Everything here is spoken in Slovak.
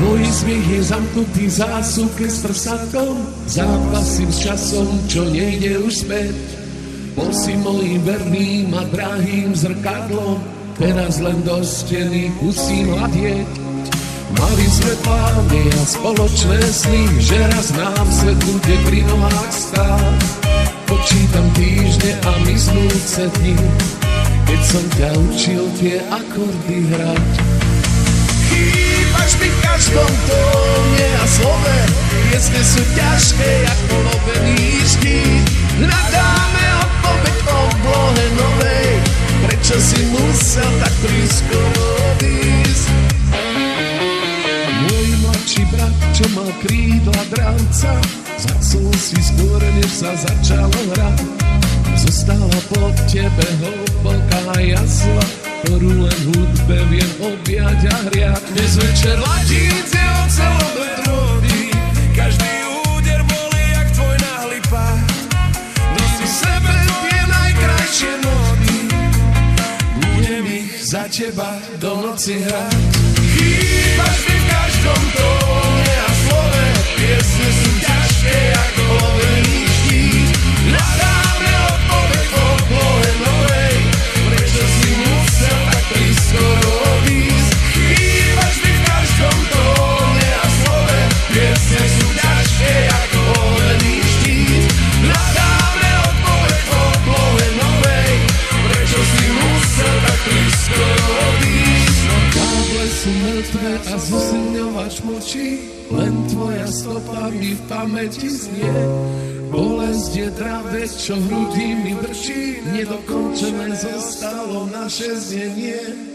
Môj smiech je zamknutý v zásuvke s prsatom, zápasím s časom, čo nejde už späť. Bol si mojím verným a drahým zrkadlom, teraz len do steny musím hľadieť. Mali sme plány a spoločné sny, že raz nám svet bude pri nohách stáť. Počítam týždne a miznúce dni, keď som ťa učil tie akordy hrať. Chýbaš mi v každom tóne a slove, piesne sú ťažké jak polovený štít. Hľadáme odpoveď o oblohe novej, prečo si musel tak blízko odísť? Môj mladší brat, čo mal krídla dravca, zacol si skôr, než sa začalo hrať. Zostala po tebe hlboká jazva, ktorú len hudbe viem objať a hriať. Dnes večer latíc je ocelom drôdy, každý úder bolí jak tvoj náhly pád. Nosí sebe tie najkrajšie nóty, budem ich za teba do noci hrať. Chýbaš mi v každom tóne a slove, piesne sú ťažké jak polovený štít. Hľadáme odpoveď o oblohe novej, prečo si musel tak blízko odísť? Chýbaš mi v každom tóne a slove, piesne sú ťažké jak polovený štít. Hľadáme odpoveď o oblohe novej, prečo si musel tak blízko odísť? Káble sú mŕtve a zosilňovač mlčí, len tvoja stopa mi v pamäti znie. Bolesť je dravé, čo v hrudi mi vrčí, nedokončené zostalo naše znenie.